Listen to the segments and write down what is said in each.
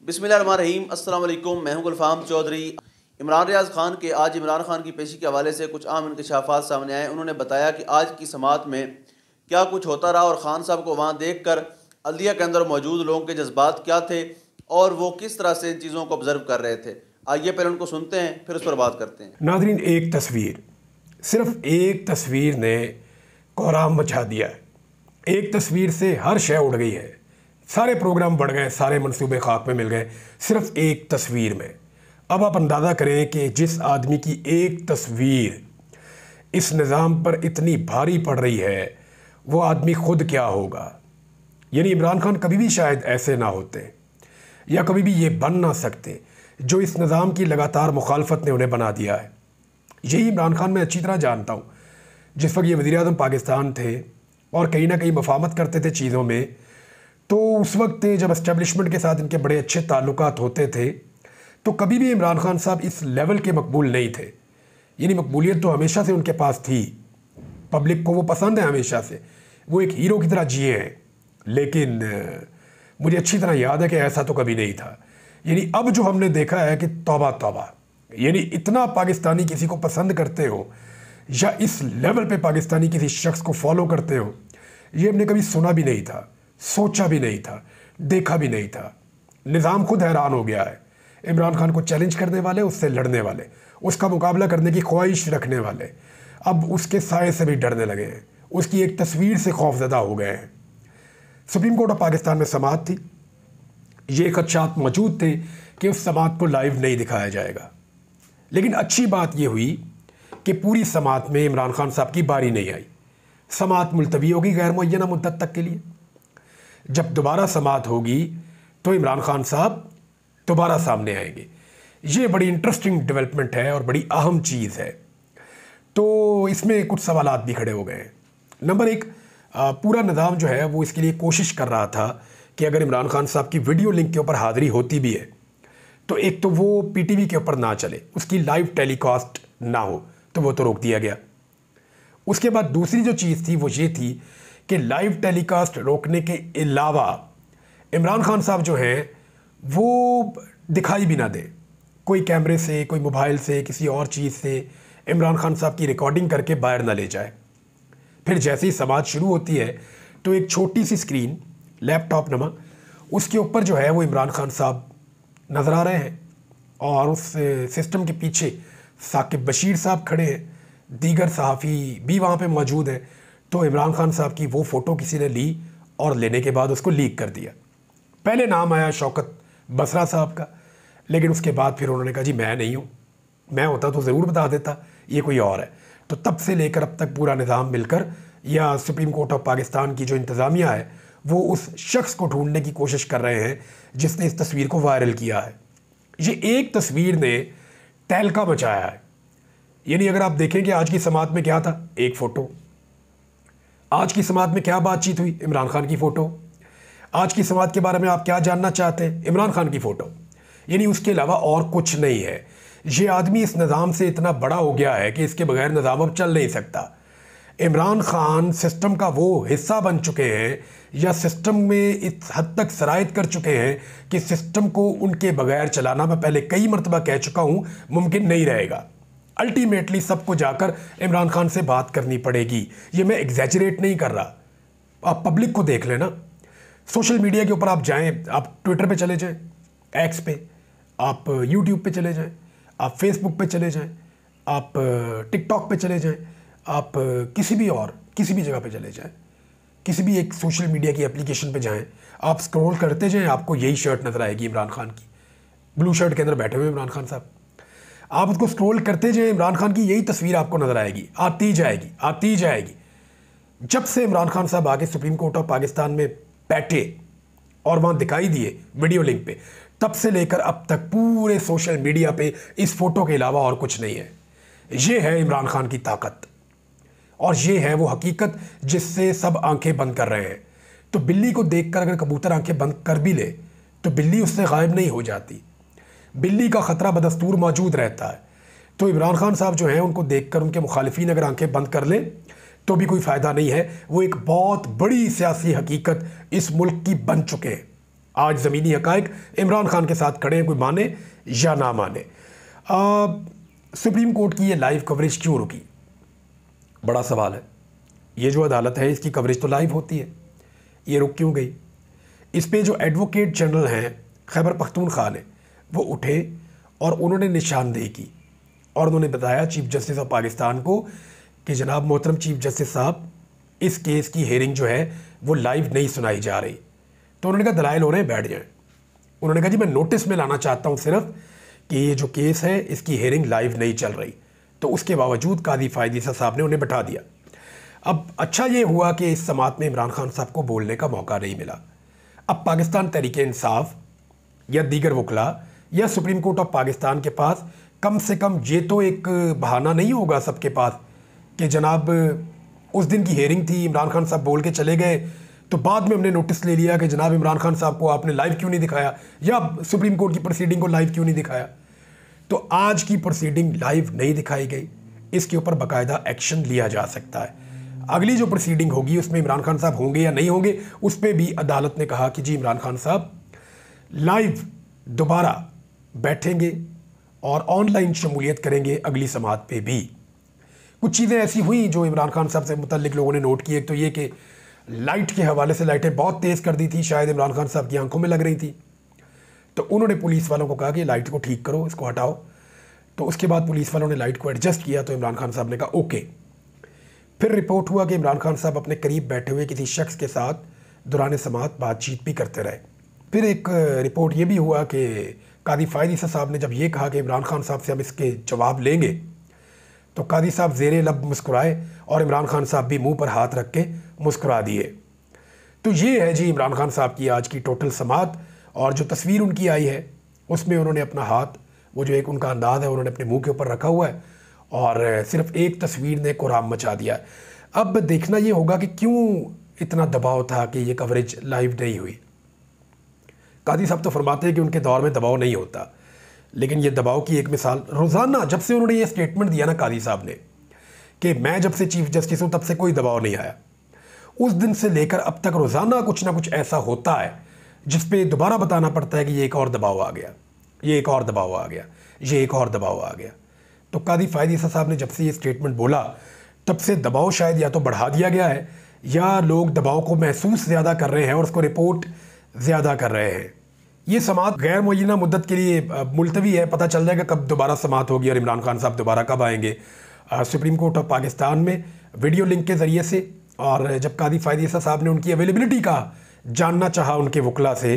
बिस्मिल्लाहिर्रहमानिर्रहीम। अस्सलाम वालेकुम। मैं हूं गुलफाम चौधरी। इमरान रियाज खान के आज इमरान खान की पेशी के हवाले से कुछ अहम इंकशाफात सामने आए। उन्होंने बताया कि आज की समात में क्या कुछ होता रहा और खान साहब को वहाँ देख कर अदलिया के अंदर मौजूद लोगों के जज्बात क्या थे और वो किस तरह से इन चीज़ों को ऑब्जर्व कर रहे थे। आइए पहले उनको सुनते हैं, फिर उस पर बात करते हैं। नाज़रीन, एक तस्वीर, सिर्फ एक तस्वीर ने कोहराम मचा दिया है। एक तस्वीर से हर शय उड़ गई है, सारे प्रोग्राम बढ़ गए, सारे मंसूबे खाक में मिल गए सिर्फ एक तस्वीर में। अब आप अंदाज़ा करें कि जिस आदमी की एक तस्वीर इस निज़ाम पर इतनी भारी पड़ रही है वो आदमी खुद क्या होगा। यानी इमरान खान कभी भी शायद ऐसे ना होते या कभी भी ये बन ना सकते जो इस निज़ाम की लगातार मुखालफत ने उन्हें बना दिया है। यही इमरान खान मैं अच्छी तरह जानता हूँ। जिस वक्त ये वज़ीर-ए-आज़म पाकिस्तान थे और कहीं ना कहीं मफामत करते थे चीज़ों में, तो उस वक्त जब इस्टेब्लिशमेंट के साथ इनके बड़े अच्छे ताल्लुकात होते थे तो कभी भी इमरान खान साहब इस लेवल के मकबूल नहीं थे। यानी मकबूलियत तो हमेशा से उनके पास थी, पब्लिक को वो पसंद है, हमेशा से वो एक हीरो की तरह जिए हैं। लेकिन मुझे अच्छी तरह याद है कि ऐसा तो कभी नहीं था। यानी अब जो हमने देखा है कि तौबा तौबा, यानी इतना पाकिस्तानी किसी को पसंद करते हो या इस लेवल पे पाकिस्तानी किसी शख्स को फॉलो करते हो, ये हमने कभी सुना भी नहीं था, सोचा भी नहीं था, देखा भी नहीं था। निज़ाम खुद हैरान हो गया है। इमरान खान को चैलेंज करने वाले, उससे लड़ने वाले, उसका मुकाबला करने की ख्वाहिश रखने वाले अब उसके साए से भी डरने लगे हैं, उसकी एक तस्वीर से खौफजदा हो गए हैं। सुप्रीम कोर्ट ऑफ पाकिस्तान में समाअत थी। ये खदशात मौजूद थे कि उस समाअत को लाइव नहीं दिखाया जाएगा, लेकिन अच्छी बात यह हुई कि पूरी समाअत में इमरान खान साहब की बारी नहीं आई। समाअत मुलतवी होगी गैर मुअय्यना मुद्दत तक के लिए। जब दोबारा समाअत होगी तो इमरान खान साहब दोबारा सामने आएंगे। ये बड़ी इंटरेस्टिंग डेवलपमेंट है और बड़ी अहम चीज़ है। तो इसमें कुछ सवालात भी खड़े हो गए हैं। नंबर एक, पूरा निज़ाम जो है वो इसके लिए कोशिश कर रहा था कि अगर इमरान खान साहब की वीडियो लिंक के ऊपर हाज़िरी होती भी है तो एक तो वो पीटीवी के ऊपर ना चले, उसकी लाइव टेलीकास्ट ना हो, तो वो तो रोक दिया गया। उसके बाद दूसरी जो चीज़ थी वो ये थी कि लाइव टेलीकास्ट रोकने के अलावा इमरान खान साहब जो हैं वो दिखाई भी ना दें, कोई कैमरे से, कोई मोबाइल से, किसी और चीज़ से इमरान खान साहब की रिकॉर्डिंग करके बाहर ना ले जाए। फिर जैसे ही समाअत शुरू होती है तो एक छोटी सी स्क्रीन, लैपटॉप नमा, उसके ऊपर जो है वो इमरान खान साहब नज़र आ रहे हैं और उस सिस्टम के पीछे साकिब बशीर साहब खड़े हैं, दीगर सहाफ़ी भी वहाँ पे मौजूद हैं। तो इमरान खान साहब की वो फ़ोटो किसी ने ली और लेने के बाद उसको लीक कर दिया। पहले नाम आया शौकत बसरा साहब का, लेकिन उसके बाद फिर उन्होंने कहा जी मैं नहीं हूँ, मैं होता तो ज़रूर बता देता, ये कोई और है। तो तब से लेकर अब तक पूरा निज़ाम मिलकर या सुप्रीम कोर्ट ऑफ पाकिस्तान की जो इंतज़ामिया है वो उस शख्स को ढूंढने की कोशिश कर रहे हैं जिसने इस तस्वीर को वायरल किया है। ये एक तस्वीर ने तहलका मचाया है। यानी अगर आप देखें कि आज की समाअत में क्या था, एक फ़ोटो। आज की समाअत में क्या बातचीत हुई, इमरान खान की फ़ोटो। आज की समाअत के बारे में आप क्या जानना चाहते हैं, इमरान खान की फ़ोटो। यानी उसके अलावा और कुछ नहीं है। ये आदमी इस निज़ाम से इतना बड़ा हो गया है कि इसके बगैर निज़ाम अब चल नहीं सकता। इमरान खान सिस्टम का वो हिस्सा बन चुके हैं या सिस्टम में इस हद तक सरायत कर चुके हैं कि सिस्टम को उनके बगैर चलाना, मैं पहले कई मरतबा कह चुका हूँ, मुमकिन नहीं रहेगा। अल्टीमेटली सबको जाकर इमरान खान से बात करनी पड़ेगी। ये मैं एग्जैजरेट नहीं कर रहा, आप पब्लिक को देख लेना। सोशल मीडिया के ऊपर आप जाएं, आप ट्विटर पे चले जाएं, एक्स पे, आप यूट्यूब पे चले जाएं, आप फेसबुक पे चले जाएं, आप टिकटॉक पे चले जाएं, आप किसी भी जगह पे चले जाएं, किसी भी एक सोशल मीडिया की एप्लीकेशन पे जाएं, आप स्क्रॉल करते जाएं, आपको यही शर्ट नज़र आएगी इमरान खान की, ब्लू शर्ट के अंदर बैठे हुए इमरान खान साहब। आप उसको स्क्रॉल करते जाएं, इमरान खान की यही तस्वीर आपको नज़र आएगी, आती जाएगी, आती जाएगी। जब से इमरान खान साहब आके सुप्रीम कोर्ट ऑफ पाकिस्तान में बैठे और वहाँ दिखाई दिए वीडियो लिंक पे, तब से लेकर अब तक पूरे सोशल मीडिया पे इस फ़ोटो के अलावा और कुछ नहीं है। ये है इमरान खान की ताकत और ये है वो हकीकत जिससे सब आंखें बंद कर रहे हैं। तो बिल्ली को देखकर अगर कबूतर आंखें बंद कर भी ले तो बिल्ली उससे गायब नहीं हो जाती, बिल्ली का ख़तरा बदस्तूर मौजूद रहता है। तो इमरान खान साहब जो हैं उनको देखकर उनके मुखालिफिन अगर आंखें बंद कर लें तो भी कोई फ़ायदा नहीं है। वो एक बहुत बड़ी सियासी हकीकत इस मुल्क की बन चुके हैं। आज ज़मीनी हक़ाइक़ इमरान खान के साथ खड़े हैं, कोई माने या ना माने। सुप्रीम कोर्ट की ये लाइव कवरेज क्यों रुकी, बड़ा सवाल है। ये जो अदालत है इसकी कवरेज तो लाइव होती है, ये रुक क्यों गई? इस पे जो एडवोकेट जनरल हैं खैबर पख्तूनख्वा ने, वो उठे और उन्होंने निशानदेही की और उन्होंने बताया चीफ जस्टिस ऑफ पाकिस्तान को कि जनाब मोहतरम चीफ जस्टिस साहब, इस केस की हेयरिंग जो है वो लाइव नहीं सुनाई जा रही। तो उन्होंने कहा दलाइल हो रहे हैं, बैठ जाएं। उन्होंने कहा जी मैं नोटिस में लाना चाहता हूँ सिर्फ कि ये जो केस है इसकी हेयरिंग लाइव नहीं चल रही। तो उसके बावजूद कादी फ़ायद ईसा साहब ने उन्हें बैठा दिया। अब अच्छा ये हुआ कि इस समात में इमरान खान साहब को बोलने का मौका नहीं मिला। अब पाकिस्तान तहरीक इंसाफ या दीगर वकला या सुप्रीम कोर्ट ऑफ पाकिस्तान के पास कम से कम ये तो एक बहाना नहीं होगा सबके पास कि जनाब उस दिन की हेयरिंग थी, इमरान खान साहब बोल के चले गए, तो बाद में हमने नोटिस ले लिया कि जनाब इमरान खान साहब को आपने लाइव क्यों नहीं दिखाया या सुप्रीम कोर्ट की प्रोसीडिंग को लाइव क्यों नहीं दिखाया। तो आज की प्रोसीडिंग लाइव नहीं दिखाई गई, इसके ऊपर बाकायदा एक्शन लिया जा सकता है। अगली जो प्रोसीडिंग होगी उसमें इमरान खान साहब होंगे या नहीं होंगे, उस पर भी अदालत ने कहा कि जी इमरान खान साहब लाइव दोबारा बैठेंगे और ऑनलाइन शमूलियत करेंगे अगली समात पे भी। कुछ चीज़ें ऐसी हुई जो इमरान खान साहब से मुतल्लिक लोगों ने नोट की। एक तो ये कि लाइट के हवाले से लाइटें बहुत तेज़ कर दी थी, शायद इमरान खान साहब की आंखों में लग रही थी। तो उन्होंने पुलिस वालों को कहा कि लाइट को ठीक करो, इसको हटाओ। तो उसके बाद पुलिस वालों ने लाइट को एडजस्ट किया तो इमरान खान साहब ने कहा ओके। फिर रिपोर्ट हुआ कि इमरान खान साहब अपने करीब बैठे हुए किसी शख्स के साथ दौरान समात बातचीत भी करते रहे। फिर एक रिपोर्ट ये भी हुआ कि कादी फ़ायद ईसा साहब ने जब ये कहा कि इमरान खान साहब से हम इसके जवाब लेंगे, तो कादी साहब ज़ेरे लब मुस्कुराए और इमरान खान साहब भी मुंह पर हाथ रख के मुस्कुरा दिए। तो ये है जी इमरान खान साहब की आज की टोटल समात। और जो तस्वीर उनकी आई है उसमें उन्होंने अपना हाथ, वो जो एक उनका अंदाज़ है, उन्होंने अपने मुंह के ऊपर रखा हुआ है और सिर्फ एक तस्वीर ने कोराम मचा दिया। अब देखना ये होगा कि क्यों इतना दबाव था कि ये कवरेज लाइव नहीं हुई। कादी साहब तो फरमाते हैं कि उनके दौर में दबाव नहीं होता, लेकिन ये दबाव की एक मिसाल रोज़ाना जब से उन्होंने ये स्टेटमेंट दिया ना कादी साहब ने कि मैं जब से चीफ जस्टिस हूँ तब से कोई दबाव नहीं आया, उस दिन से लेकर अब तक रोज़ाना कुछ ना कुछ ऐसा होता है जिस पे दोबारा बताना पड़ता है कि ये एक और दबाव आ गया, ये एक और दबाव आ गया, ये एक और दबाव आ गया। तो कादी फ़ायद ईसा साहब ने जब से ये स्टेटमेंट बोला तब से दबाव शायद या तो बढ़ा दिया गया है या लोग दबाव को महसूस ज़्यादा कर रहे हैं और उसको रिपोर्ट ज़्यादा कर रहे हैं। ये समात गैर मुअय्यना मुद्दत के लिए मुलतवी है, पता चल जाएगा कब दोबारा समात होगी और इमरान खान साहब दोबारा कब आएंगे सुप्रीम कोर्ट ऑफ पाकिस्तान में वीडियो लिंक के ज़रिए से। और जब कादी फ़ायद ईसा साहब ने उनकी अवेलेबिलिटी का जानना चाहा उनके वकला से,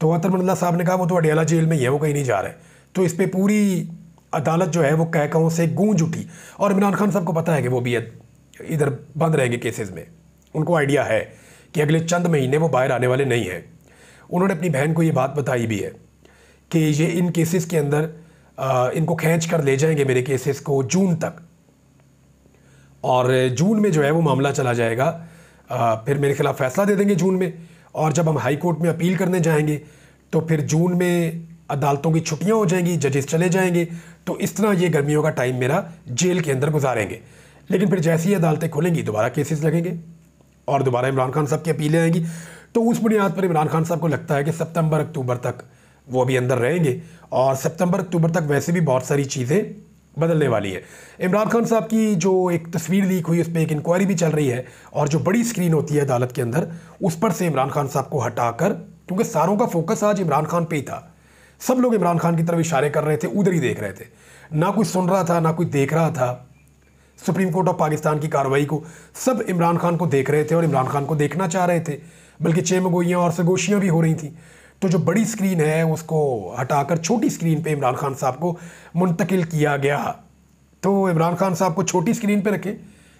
तो अतर मंडला साहब ने कहा वो तो अडियाला जेल में ही है, वो कहीं नहीं जा रहे। तो इस पर पूरी अदालत जो है वो कहकों से गूंज उठी और इमरान खान साहब को पता है कि वो भी इधर बंद रहेंगे केसेस में। उनको आइडिया है कि अगले चंद महीने वो बाहर आने वाले नहीं हैं। उन्होंने अपनी बहन को ये बात बताई भी है कि ये इन केसेस के अंदर इनको खींच कर ले जाएंगे मेरे केसेस को जून तक, और जून में जो है वो मामला चला जाएगा, फिर मेरे खिलाफ फैसला दे देंगे जून में, और जब हम हाई कोर्ट में अपील करने जाएंगे तो फिर जून में अदालतों की छुट्टियां हो जाएंगी, जजेस चले जाएंगे। तो इस तरह ये गर्मियों का टाइम मेरा जेल के अंदर गुजारेंगे। लेकिन फिर जैसी ही अदालतें खुलेंगी दोबारा केसेस लगेंगे और दोबारा इमरान खान साहब की अपीलें आएंगी। तो उस बुनियाद पर इमरान खान साहब को लगता है कि सितंबर अक्टूबर तक वो भी अंदर रहेंगे, और सितंबर अक्टूबर तक वैसे भी बहुत सारी चीज़ें बदलने वाली है। इमरान खान साहब की जो एक तस्वीर लीक हुई उस पर एक इंक्वायरी भी चल रही है, और जो बड़ी स्क्रीन होती है अदालत के अंदर उस पर से इमरान खान साहब को हटाकर, क्योंकि सारों का फोकस आज इमरान खान पे ही था, सब लोग इमरान खान की तरफ इशारे कर रहे थे, उधर ही देख रहे थे, ना कोई सुन रहा था ना कोई देख रहा था सुप्रीम कोर्ट ऑफ पाकिस्तान की कार्रवाई को। सब इमरान खान को देख रहे थे और इमरान खान को देखना चाह रहे थे, बल्कि चेमगोइयाँ और सरगोशियाँ भी हो रही थी। तो जो बड़ी स्क्रीन है उसको हटाकर छोटी स्क्रीन पे इमरान खान साहब को मुंतकिल किया गया। तो इमरान खान साहब को छोटी स्क्रीन पे रखें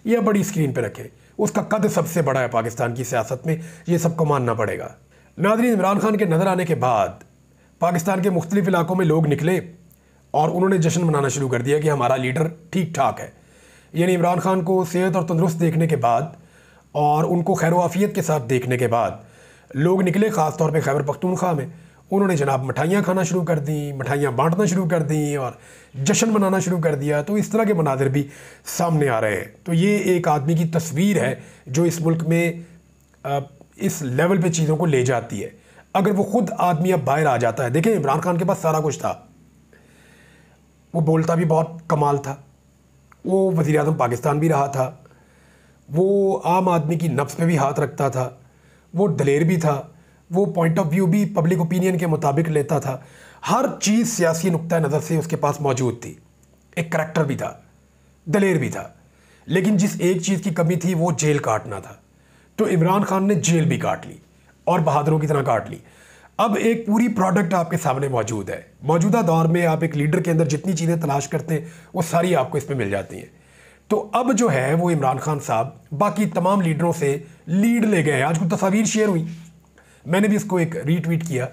या बड़ी स्क्रीन पे रखें, उसका कद सबसे बड़ा है पाकिस्तान की सियासत में, ये सबको मानना पड़ेगा। नाज़रीन, इमरान खान के नज़र आने के बाद पाकिस्तान के मुख्तलिफ इलाकों में लोग निकले और उन्होंने जश्न मनाना शुरू कर दिया कि हमारा लीडर ठीक ठाक है। यानी इमरान खान को सेहत और तंदुरुस्त देखने के बाद और उनको खैर आफियत के साथ देखने के बाद लोग निकले, ख़ास तौर पे खैबर पख्तूनख्वा में। उन्होंने जनाब मिठाइयाँ खाना शुरू कर दी, मिठाइयाँ बांटना शुरू कर दी और जश्न मनाना शुरू कर दिया। तो इस तरह के मनाजिर भी सामने आ रहे हैं। तो ये एक आदमी की तस्वीर है जो इस मुल्क में इस लेवल पे चीज़ों को ले जाती है। अगर वो खुद आदमी अब बाहर आ जाता है, देखें इमरान खान के पास सारा कुछ था, वो बोलता भी बहुत कमाल था, वो वज़ीर आज़म पाकिस्तान भी रहा था, वो आम आदमी की नफ्स पे भी हाथ रखता था, वो दलेर भी था, वो पॉइंट ऑफ व्यू भी पब्लिक ओपिनियन के मुताबिक लेता था, हर चीज़ सियासी नुक्ता नज़र से उसके पास मौजूद थी, एक करैक्टर भी था, दलेर भी था। लेकिन जिस एक चीज़ की कमी थी वो जेल काटना था, तो इमरान खान ने जेल भी काट ली और बहादुरों की तरह काट ली। अब एक पूरी प्रोडक्ट आपके सामने मौजूद है। मौजूदा दौर में आप एक लीडर के अंदर जितनी चीज़ें तलाश करते हैं वो सारी आपको इस पर मिल जाती हैं। तो अब जो है वो इमरान खान साहब बाकी तमाम लीडरों से लीड ले गए। आज कुछ तस्वीर शेयर हुई, मैंने भी इसको एक रीट्वीट किया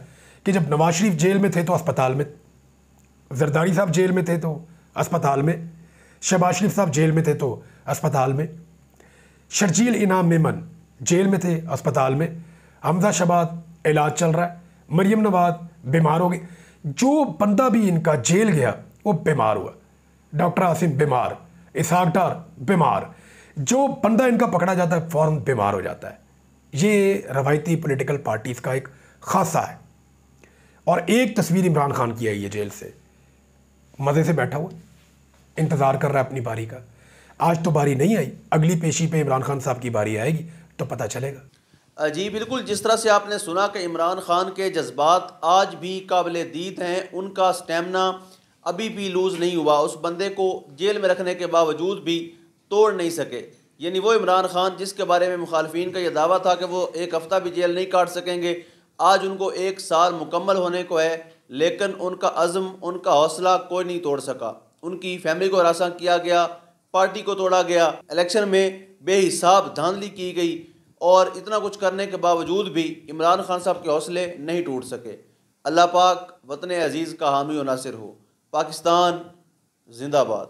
कि जब नवाज शरीफ जेल में थे तो अस्पताल में, जरदारी साहब जेल में थे तो अस्पताल में, शहबाज शरीफ साहब जेल में थे तो अस्पताल में, शर्जील इनाम मेमन जेल में थे अस्पताल में, हमजा शहबाज इलाज चल रहा है, मरियम नवाज बीमार हो गई। जो बंदा भी इनका जेल गया वो बीमार हुआ। डॉक्टर आसिम बीमार, इसहाक डार बीमार, जो बंदा इनका पकड़ा जाता है फ़ौरन बीमार हो जाता है। ये रवायती पॉलिटिकल पार्टीज़ का एक खासा है। और एक तस्वीर इमरान खान की आई है जेल से, मज़े से बैठा हुआ इंतज़ार कर रहा है अपनी बारी का। आज तो बारी नहीं आई, अगली पेशी पे इमरान खान साहब की बारी आएगी तो पता चलेगा। जी बिल्कुल, जिस तरह से आपने सुना कि इमरान खान के जज्बात आज भी काबिल दीद हैं, उनका स्टेमिना अभी भी लूज़ नहीं हुआ। उस बंदे को जेल में रखने के बावजूद भी तोड़ नहीं सके। यानी वो इमरान खान जिसके बारे में मुखालफिन का यह दावा था कि वो एक हफ़्ता भी जेल नहीं काट सकेंगे, आज उनको 1 साल मुकम्मल होने को है, लेकिन उनका अज़्म, उनका हौसला कोई नहीं तोड़ सका। उनकी फैमिली को हरासा किया गया, पार्टी को तोड़ा गया, इलेक्शन में बेहिसाब धांधली की गई, और इतना कुछ करने के बावजूद भी इमरान खान साहब के हौसले नहीं टूट सके। अल्लाह पाक वतन अजीज़ का हामी और नासिर हो। पाकिस्तान जिंदाबाद।